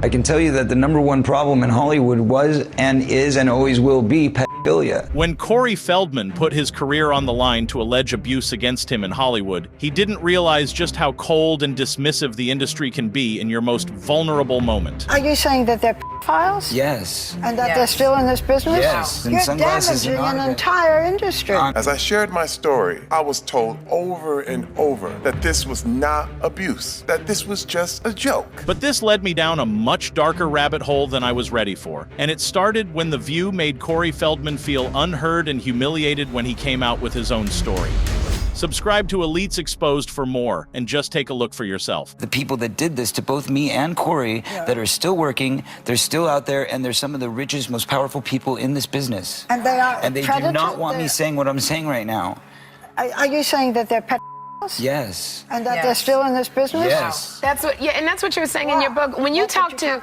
I can tell you that the #1 problem in Hollywood was and is and always will be pedophilia. When Corey Feldman put his career on the line to allege abuse against him in Hollywood, he didn't realize just how cold and dismissive the industry can be in your most vulnerable moment. Are you saying that they're pedophiles? Yes. And that they're still in this business? Yes. You're damaging an entire industry. As I shared my story, I was told over and over that this was not abuse, that this was just a joke. But this led me down a much darker rabbit hole than I was ready for. And it started when The View made Corey Feldman feel unheard and humiliated when he came out with his own story. Subscribe to Elites Exposed for more, and just take a look for yourself. The people that did this to both me and Corey that are still working, they're still out there, and they're some of the richest, most powerful people in this business. And they are And they do not want me saying what I'm saying right now. Are you saying that they're pedophiles? Yes. And that they're still in this business? Yes. That's what, and that's what you were saying in your book. When you talk to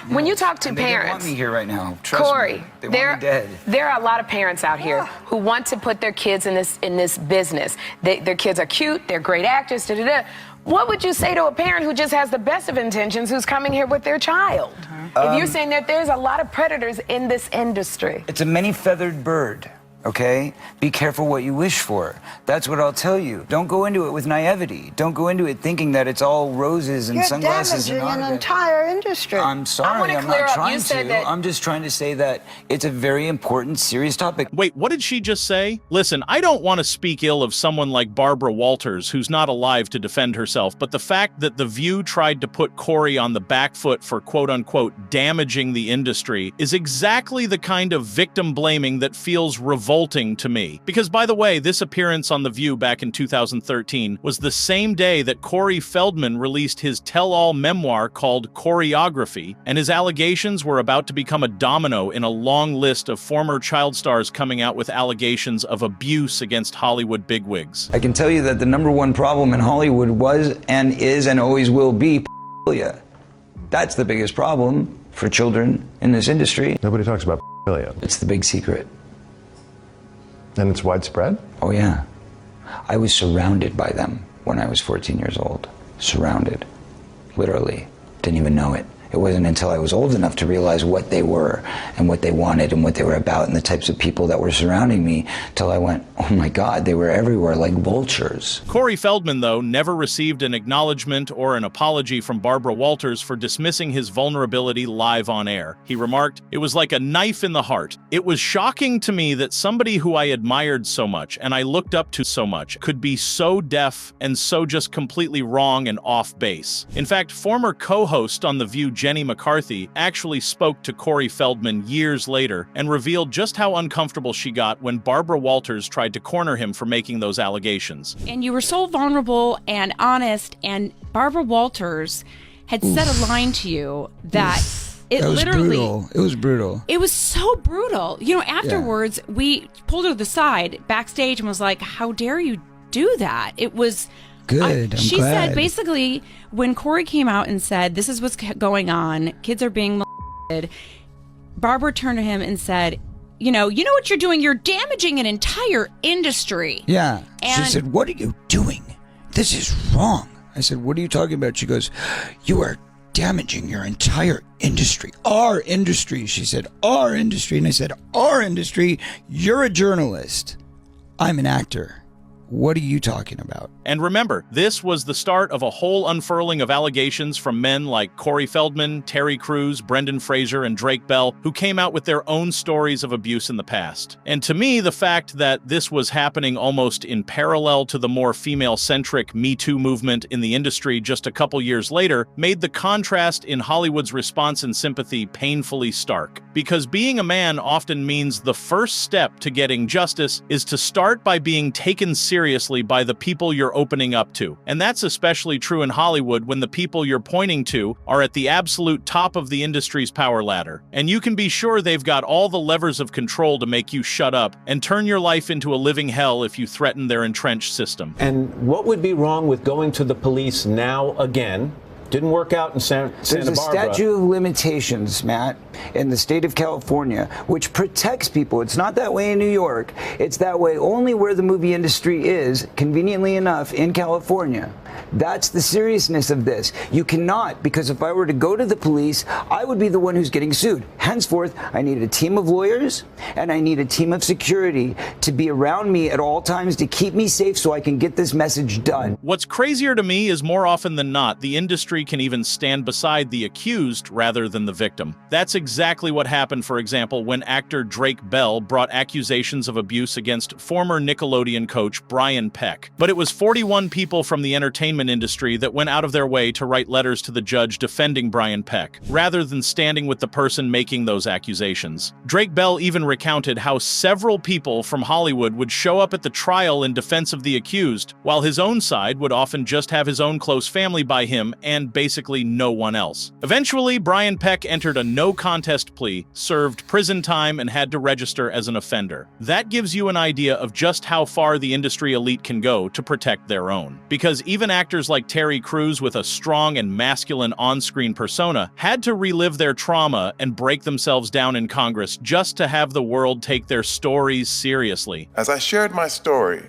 when you talk to and parents, they don't want me here right now. Trust Corey, me. They want me dead. There are a lot of parents out here who want to put their kids in this business. Their kids are cute, they're great actors. Da, da, da. What would you say to a parent who just has the best of intentions, who's coming here with their child? If you're saying that there's a lot of predators in this industry. It's a many-feathered bird. Okay? Be careful what you wish for. That's what I'll tell you. Don't go into it with naivety. Don't go into it thinking that it's all roses and sunglasses. You're damaging an entire industry. I'm sorry, I'm not trying to. I'm just trying to say that it's a very important, serious topic. Wait, what did she just say? Listen, I don't want to speak ill of someone like Barbara Walters, who's not alive to defend herself, but the fact that The View tried to put Corey on the back foot for quote-unquote damaging the industry is exactly the kind of victim blaming that feels revolting to me. Because, by the way, this appearance on The View back in 2013 was the same day that Corey Feldman released his tell-all memoir called Choreography, and his allegations were about to become a domino in a long list of former child stars coming out with allegations of abuse against Hollywood bigwigs. I can tell you that the #1 problem in Hollywood was and is and always will be pedophilia. That's the biggest problem for children in this industry. Nobody talks about pedophilia. It's the big secret. And it's widespread? Oh yeah. I was surrounded by them when I was 14 years old. Surrounded. Literally. Didn't even know it. It wasn't until I was old enough to realize what they were and what they wanted and what they were about and the types of people that were surrounding me till I went, oh my God, they were everywhere like vultures. Corey Feldman, though, never received an acknowledgement or an apology from Barbara Walters for dismissing his vulnerability live on air. He remarked, "It was like a knife in the heart. It was shocking to me that somebody who I admired so much and I looked up to so much could be so deaf and so just completely wrong and off base." In fact, former co-host on The View, Jenny McCarthy, actually spoke to Corey Feldman years later and revealed just how uncomfortable she got when Barbara Walters tried to corner him for making those allegations. And you were so vulnerable and honest, and Barbara Walters had said a line to you that it was literally brutal. It was brutal. It was so brutal. You know, afterwards, we pulled her to the side backstage and was like, how dare you do that? It was good. She said basically when Corey came out and said, this is what's going on, kids are being molested, Barbara turned to him and said, you know what you're doing? You're damaging an entire industry. Yeah. And she said, what are you doing? This is wrong. I said, what are you talking about? She goes, you are damaging your entire industry. Our industry. She said, our industry. And I said, our industry? You're a journalist. I'm an actor. What are you talking about? And remember, this was the start of a whole unfurling of allegations from men like Corey Feldman, Terry Crews, Brendan Fraser, and Drake Bell, who came out with their own stories of abuse in the past. And to me, the fact that this was happening almost in parallel to the more female-centric Me Too movement in the industry just a couple years later made the contrast in Hollywood's response and sympathy painfully stark. Because being a man often means the first step to getting justice is to start by being taken seriously by the people you're opening up to. And that's especially true in Hollywood when the people you're pointing to are at the absolute top of the industry's power ladder. And you can be sure they've got all the levers of control to make you shut up and turn your life into a living hell if you threaten their entrenched system. And what would be wrong with going to the police now again? Didn't work out in Santa Barbara. There's a statute of limitations, Matt, in the state of California, which protects people. It's not that way in New York. It's that way only where the movie industry is, conveniently enough, in California. That's the seriousness of this. You cannot, because if I were to go to the police, I would be the one who's getting sued. Henceforth, I need a team of lawyers and I need a team of security to be around me at all times to keep me safe so I can get this message done. What's crazier to me is more often than not, the industry can even stand beside the accused rather than the victim. That's exactly what happened, for example, when actor Drake Bell brought accusations of abuse against former Nickelodeon coach Brian Peck. But it was 41 people from the entertainment industry that went out of their way to write letters to the judge defending Brian Peck, rather than standing with the person making those accusations. Drake Bell even recounted how several people from Hollywood would show up at the trial in defense of the accused, while his own side would often just have his own close family by him and basically no one else. Eventually, Brian Peck entered a no-contest plea, served prison time, and had to register as an offender. That gives you an idea of just how far the industry elite can go to protect their own. Because even actors like Terry Crews, with a strong and masculine on-screen persona, had to relive their trauma and break themselves down in Congress just to have the world take their stories seriously. As I shared my story,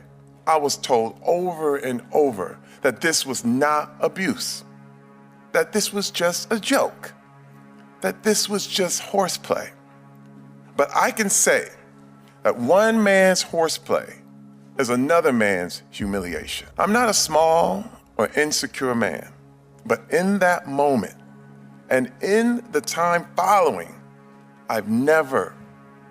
I was told over and over that this was not abuse, that this was just a joke, that this was just horseplay. But I can say that one man's horseplay is another man's humiliation. I'm not a small or insecure man, but in that moment and in the time following, I've never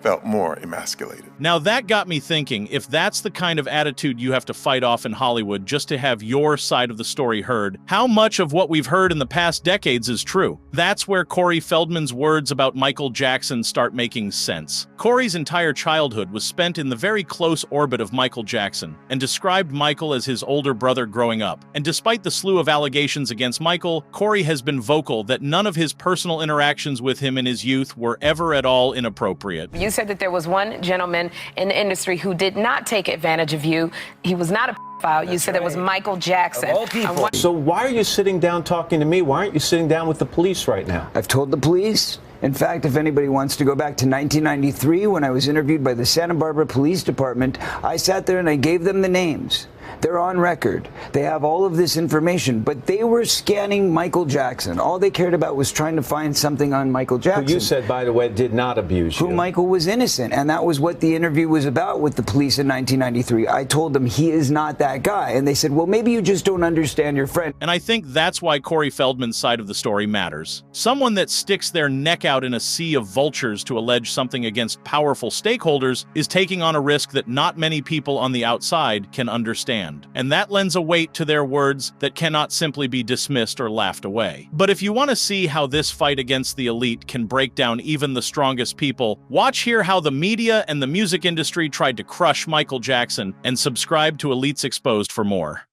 felt more emasculated. Now that got me thinking, if that's the kind of attitude you have to fight off in Hollywood just to have your side of the story heard, how much of what we've heard in the past decades is true? That's where Corey Feldman's words about Michael Jackson start making sense. Corey's entire childhood was spent in the very close orbit of Michael Jackson, and described Michael as his older brother growing up. And despite the slew of allegations against Michael, Corey has been vocal that none of his personal interactions with him in his youth were ever at all inappropriate. You said that there was one gentleman in the industry who did not take advantage of you. He was not a pedophile. You said it was Michael Jackson. Of all people. So why are you sitting down talking to me? Why aren't you sitting down with the police right now? I've told the police. In fact, if anybody wants to go back to 1993 when I was interviewed by the Santa Barbara Police Department, I sat there and I gave them the names. They're on record. They have all of this information, but they were scanning Michael Jackson. All they cared about was trying to find something on Michael Jackson. Who you said, by the way, did not abuse you. Who Michael was innocent, and that was what the interview was about with the police in 1993. I told them he is not that guy, and they said, well, maybe you just don't understand your friend. And I think that's why Corey Feldman's side of the story matters. Someone that sticks their neck out in a sea of vultures to allege something against powerful stakeholders is taking on a risk that not many people on the outside can understand. And that lends a weight to their words that cannot simply be dismissed or laughed away. But if you want to see how this fight against the elite can break down even the strongest people, watch here how the media and the music industry tried to crush Michael Jackson, and subscribe to Elites Exposed for more.